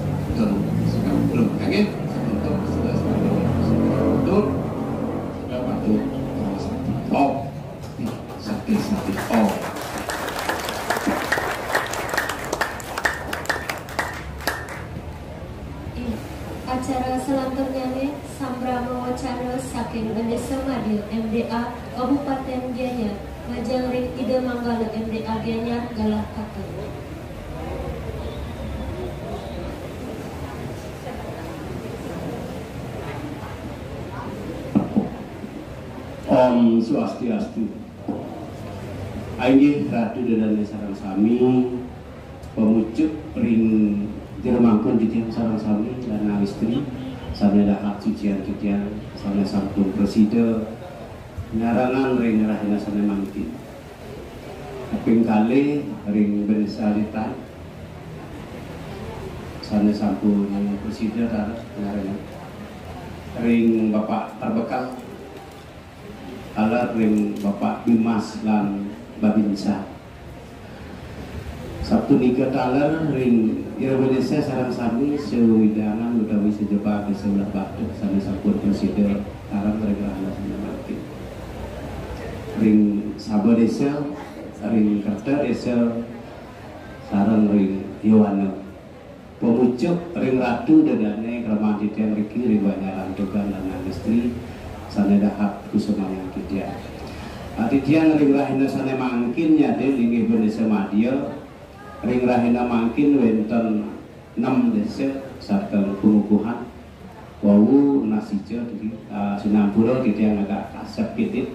senang bro. Oke, untuk sudah betul, sudah bantu oh, sakit oh. Acara selanjutnya nih sambra wawancara saking Desa Madiun MDA Kabupaten Gianyar Majangring Ide Manggala MDA Gianyar Galah Katur. Om Swastiastu. Ainggih Ratu dan Sarang Sami pemucuk ring diremangkun di tiang Sarang Sami dan istri sana dahak cucian-cucian sana sampun preside ngarangan ring rahina sana mangkin kaping kali ring benesalitan sana sampun preside ngarangan ring Bapak Terbekal alat ring Bapak Bimas lan Babinsa Sabtu nika taler ring Indonesia Sarang Sami sewidangan utawi sejebak di sebelah batu sana sampun presiden arang mereka anak sana makin ring Sabo desa ring Kerta desa sarang ring Yowana pemucuk ring Ratu dadane keramat titian riki ring banyaran tugan dan istri sana dahap kusumayang kitia titian ring rahina sana mangkin nyade ring Indonesia Madia ring rahina mangkin wenten 6 desa sarta pengukuhan wawu nasija di Sinampura gitu yang agak kasep gitu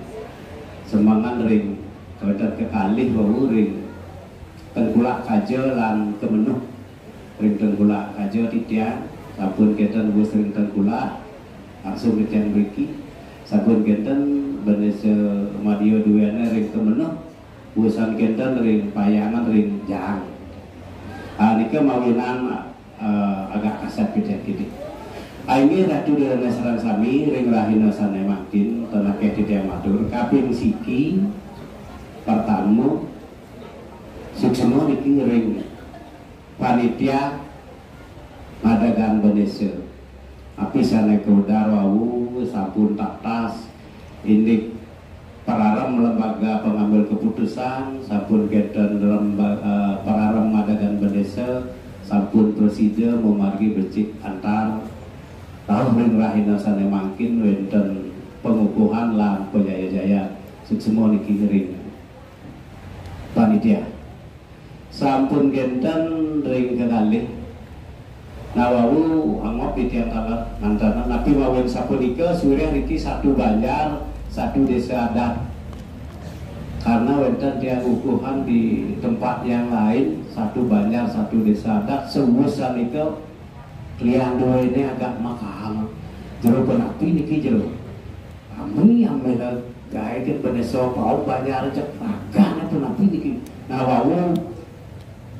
semangan ring kawasan kekalih wawu ring Tengkulak Kaja lan Kemenuh ring Tengkulak Kaja titian sabun keten bus ring Tengkulak langsung ketian beriki sabun keten Indonesia Madia duana ring Kemenuh busan keten ring Payangan ring Jang nika mawinan agak kasar gitu. Ini Ratu dan Sarang Sami ring rahina sana makin tenaga tidak matur kaping siki pertama suksema niki ring panitia Madagan Indonesia api sana keudar wawu sampun tatas indik Pararam lembaga pengambil keputusan sampun geden Pararam Madagan Bendesa sampun presiden memargi becik antar tahu ring rahina sana mangkin wenten pengukuhan lan pejaya-jaya suksema niki ring panitia sampun genten ring kekalih nawawu angop di tiang talat antara napi mawen sapunika surya riki satu Banjar satu desa adat karena wenten tiang ukuhan di tempat yang lain satu Banjar satu desa adat sewusan itu klien dua ini agak makam jero penapi niki jero kami yang mela gaya ke Beneso Pau Banjar cepakan penapi niki nah wawu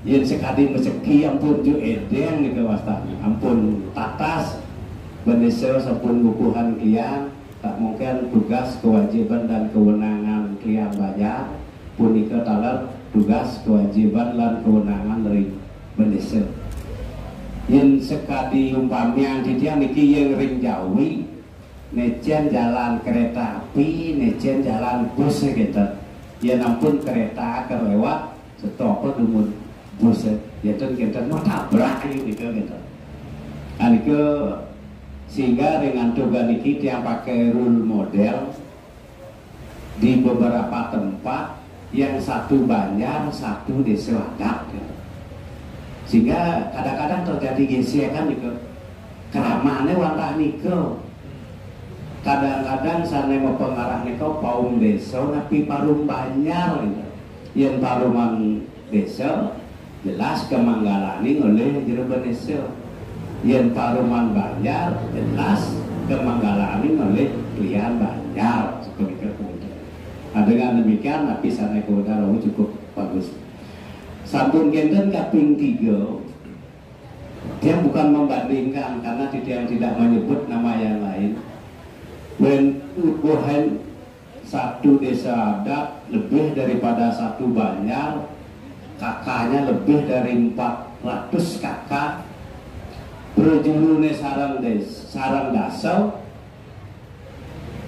yang sekali meseki ampun ju edeng niki wastanya ampun tatas Beneso sampun ukuhan klien tak mungkin tugas kewajiban dan kewenangan klien Banjar punika talar tugas kewajiban dan kewenangan dari Indonesia yang sekali umpami yang titian niki yang ring Jawi necen jalan kereta api necen jalan bus gitu ya nampun kereta kelewat setopet dumun bus ya tuh kita mau tabrak gitu ke sehingga dengan tugas niki yang pakai rule model di beberapa tempat yang satu Banjar satu desa adat sehingga kadang-kadang terjadi gesekan gitu keramane wantah niko. Kadang-kadang sana mau pengarah niko paum desa tapi parum banyar gitu. Yang paruman desa jelas kemanggalani oleh Jero desa. Yang paruman banyar jelas kemanggalani oleh Klian Banyar seperti itu. Nah, dengan demikian napi sana keudara cukup bagus. Sampun genten kaping 3 dia bukan membandingkan karena tidak menyebut nama yang lain. Bukan satu desa adat lebih daripada satu Banyar, kakaknya lebih dari 400 kakak, berjulune sarang dasau,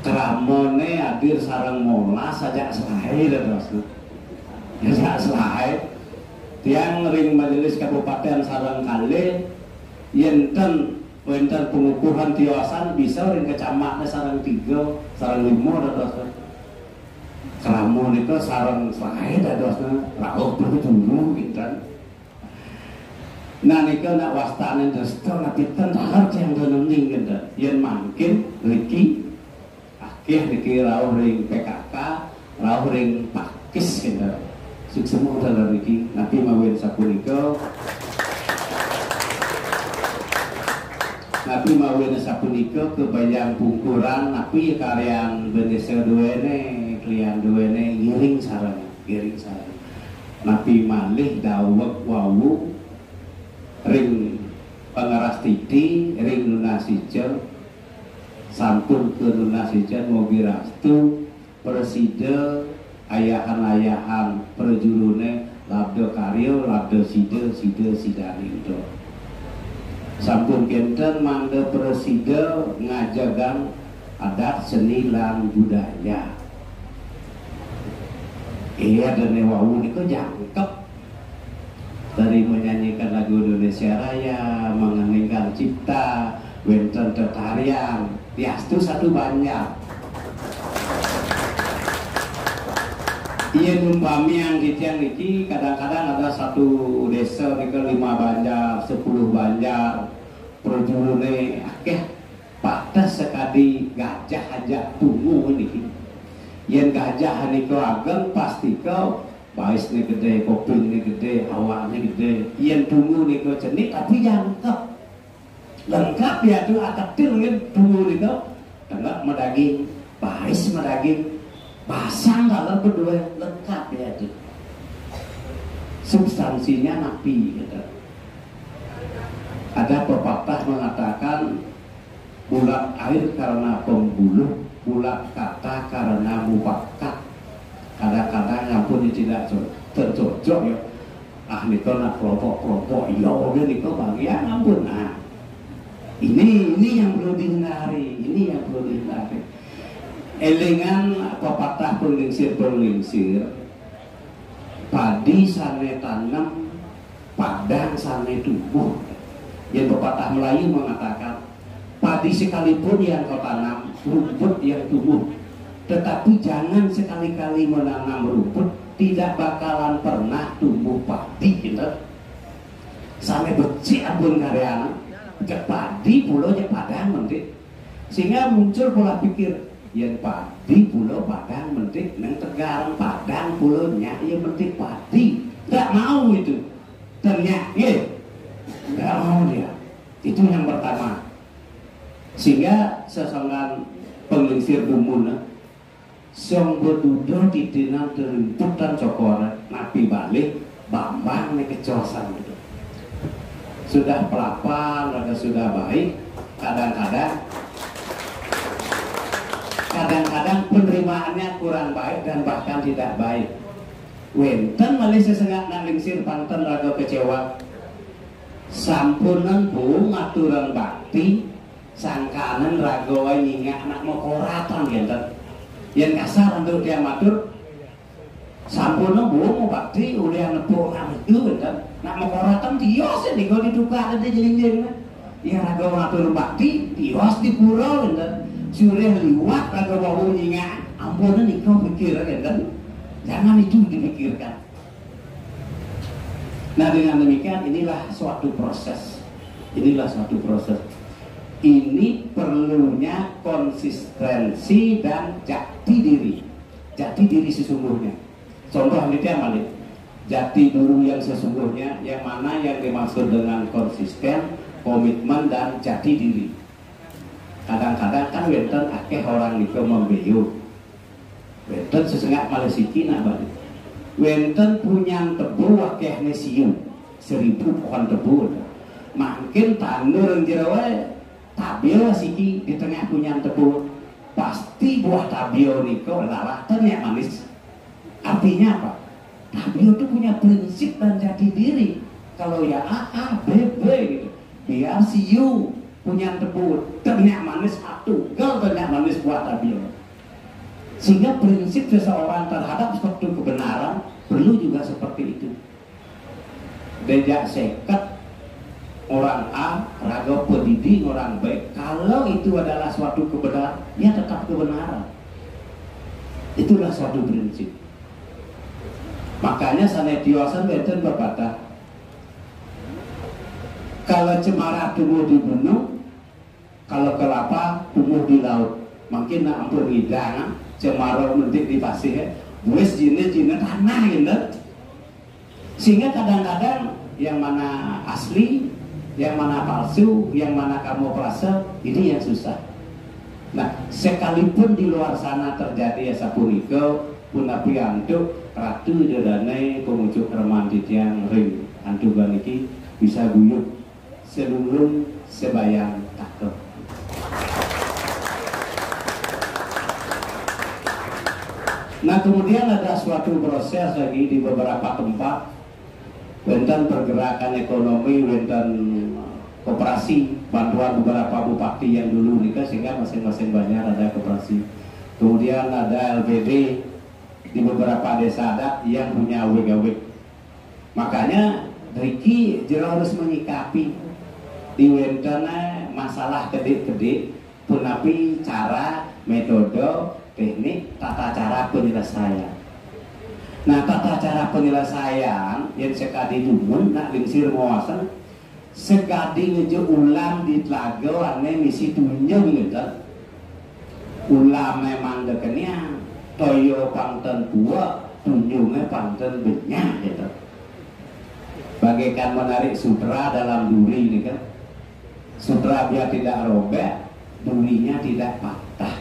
keramone hadir sarang mola sajak selahai dan rasanya sajak selahai tiang ring majelis kabupaten sarang kali yenten wenten pengukuhan tiosan bisa ring kecamatan sarang 3 sarang 5 dan rasanya keramon itu sarang selahai dan rasanya rauh berjulu gitu. Nah nika nak wastanen resto napi tentang yang donening gitu yen mangkin riki niki rauh ring PKK, rauh ring pakis gitu. Suksemu dalam niki napi mawin sapunika. Napi mawin sapunika kebayang pungkuran napi karyan bendesa duene, klian duene giring sareng. Napi malih dawek wawu ring pengaras titi, ring lunasijo sampun ke lunasijan mogi rastu preside ayahan-ayahan perjulune labdo karyo labdo side sidanido sampun kenten mangde preside ngajagan adat seni lan budaya iya dan wawu niku jangkep dari menyanyikan lagu Indonesia Raya mengeningkan cipta wenten tetarian Yastu satu Banyar. Iya numpami yang ditiang niki kadang-kadang ada satu desa nika 5 Banyar, 10 Banyar, perjulune akeh pada sekali gajah aja tunggu niki. Yen gajah nika ageng pasti kau baisnya gede, kopingnya gede, awaknya gede. Yen tunggu nika cenik tapi jangkep. Lengkap ya tuh akatil kan dulu itu enggak medaging bais medaging pasang kalau berdua lengkap ya tuh substansinya napi gitu. Ada pepatah mengatakan bulat air karena pembuluh, bulat kata karena mufakat. Kadang-kadang ampun tidak tercocok ya ini kau nak kelompok iya oke nih kau bagian ampun nah ini yang perlu dihindari, elingan pepatah penglingsir padi sane tanam padang sane tumbuh. Yang pepatah Melayu mengatakan padi sekalipun yang kau tanam rumput yang tumbuh, tetapi jangan sekali-kali menanam rumput tidak bakalan pernah tumbuh padi gitu. Sane becik ampun karyana cek padi pulau cek padang mentik sehingga muncul pola pikir yang padi pulau padang mentik neng Tegarang padang pulau nya yang mentik padi nggak mau itu ternyata nggak mau dia itu yang pertama sehingga sesongan penglingsir bumun song berdudo di dina terimputan cokora napi balik bambang nih kecosan gitu sudah pelapan atau sudah baik kadang-kadang penerimaannya kurang baik dan bahkan tidak baik wenten malih sesengak nang lingsir panten raga kecewa sampunan bu ngaturan bakti sangkanen raga wae nyingak anak mokoratan genten yen kasar untuk dia matur sampurna bu mau bakti udah nepuk itu genten nak mokoratan tios ini kalau diduka ada jeling-jeling ya raga ngatur bakti tios di pura genten sureh liwat raga wawu nyingak ampunan ikau pikir genten jangan itu dipikirkan. Nah dengan demikian inilah suatu proses Ini perlunya konsistensi dan jati diri sesungguhnya. Contoh ini dia Malik, jati diri yang sesungguhnya, yang mana yang dimaksud dengan konsisten, komitmen dan jati diri. Kadang-kadang kan wenten akeh orang itu membeyu, wenten sesengak malesiki nak balik, wenten punya tebu akeh nesium 1000 pohon tebu, makin tanur jerawat tabio siki di tengah punya tebu, pasti buah tabio niko lalatan yang manis. Artinya apa? Tabio itu punya prinsip dan jati diri. Kalau ya A, B, B gitu. Biar si U punya tebu ternyata manis satu, ternyata manis buah tabio. Sehingga prinsip seseorang terhadap suatu kebenaran perlu juga seperti itu. Dejak seket orang A, raga pendidik orang baik, kalau itu adalah suatu kebenaran, ya tetap kebenaran. Itulah suatu prinsip. Makanya sanetiosan benten berkata, kalau cemara tumbuh di gunung, kalau kelapa tumbuh di laut. Makin nak ampun hidang, cemara mentik di pasir, bues jine tanah gitu. Sehingga kadang-kadang yang mana asli, yang mana palsu, yang mana kamu perasa, ini yang susah. Nah, sekalipun di luar sana terjadi sapuniko, punapi antuk, ratu dadane pengucuk remantit yang ring antugan iki bisa guyup seluruh sebayang takut. Nah, kemudian ada suatu proses lagi di beberapa tempat, wenten pergerakan ekonomi, wenten koperasi, bantuan beberapa bupati yang dulu nikah, sehingga masing-masing banyak ada koperasi. Kemudian ada LPD di beberapa desa adat yang punya WGW. Makanya Riki jero harus menyikapi di wentena masalah gede-gede, punapi cara, metode, teknik, tata cara penyelesaian. Nah, tata cara penyelesaian yang sekadi dumun nak lingsir mawasan sekadi ngejo ulam di telaga ane misi tunjung gitu. Ulam memang dekenya toyo panten tua, tunjungnya panten banyak gitu. Bagaikan menarik sutra dalam duri ini kan. Sutra biar tidak robek, durinya tidak patah.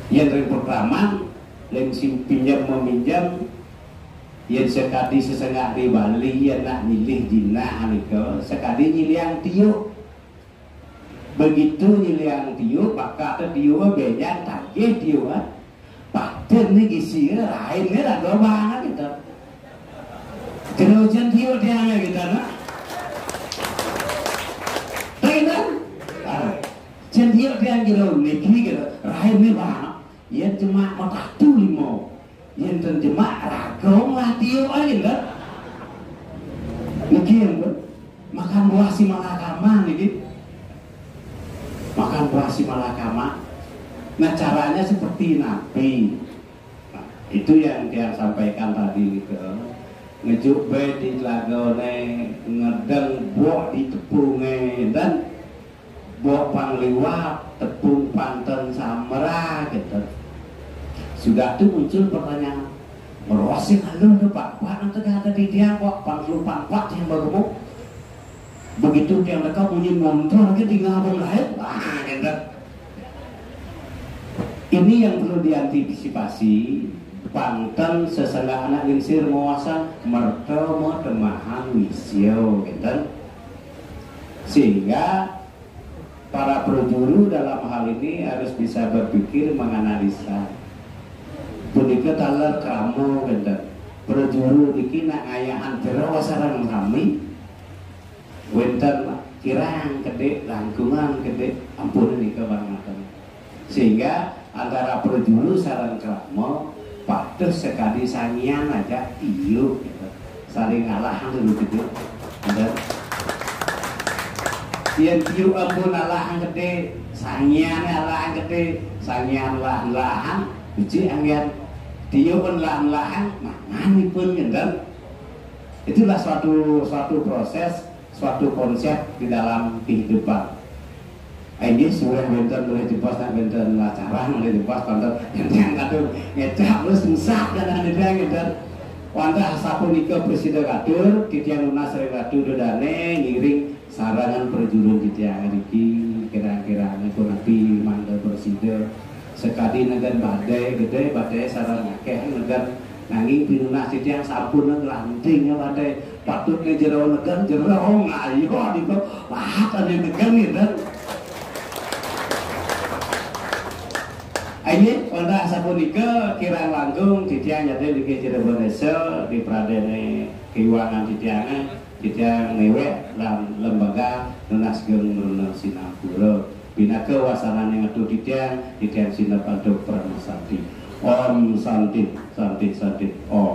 Yang pertama yang pinjam meminjam, yang sekadi sesengah di Bali, yang nak nyilih jina aniko, sekadi nyiliang tiup. Begitu nyiliang tiup, maka ada tiup banyak tagih tiup. Paten ni gisi lain ni lah dua banget gitu. Jenuh tiup dia gitu nak. Tahu tak? Tiup dia jenuh ni gitu, lain ni banget. Yang cuma matatu limo, yang terjemah ragong lah tiup aja kan? Mungkin kan? Makan buah si malakama nih, makan buah si malakama. Nah, caranya seperti nabi. Nah, itu yang dia sampaikan tadi gitu. Ngejuk bae di lagone, ngedeng buah di tepungnya, dan buah pangliwat, tepung panten samra gitu. Sudah itu muncul pertanyaan, merosin lalu tuh Pak, nanti ada di dia kok panglu pangpat yang bergemuk. Begitu dia mereka bunyi montol lagi tinggal abang lain, gitu. Ini yang perlu diantisipasi. Panten sesengah anak lingsir mawasan mertemu temahan wisyo gitu. Sehingga para projuru dalam hal ini harus bisa berpikir menganalisa. Punika taler kamu gitu. Projuru iki nak ngayahan jero sareng kami. Wenten kirang gede, langkungan gede, ampun nika banget. Sehingga antara projuru sareng kramo patus sekali sangian aja tiup gitu. Saling ngalah dulu gitu. Yang tiup ampun alahan gede, sangian alahan gede, sangian lahan-lahan, uji angin tiup lahan-lahan, mangan pun gitu. Itulah suatu proses, suatu konsep di dalam kehidupan. Ini sudah benten boleh dipos dan benten acara boleh dipos konten yang kado ngecap lu susah dan ada ngedar wanda sapunika presiden kadur titian lunas sering kado dodane ngiring sarangan perjuruan titian iki kira-kira itu nanti mandor presiden sekali negan badai gede badai sarang akeh negan nanging pinunas titian sampun ngelanting badai patut ngejero negan jero ngayo diko wah ada negan gitu. Ayo, pada sapunika kirang langkung titiang jadi di Cirebon Desa di Pradene Keuangan titiang ngewek dan lembaga lunas geung Sinapura bina kewasanan yang atuh titiang sinep antuk Prana Santi. Om Santi Santi Santi Om.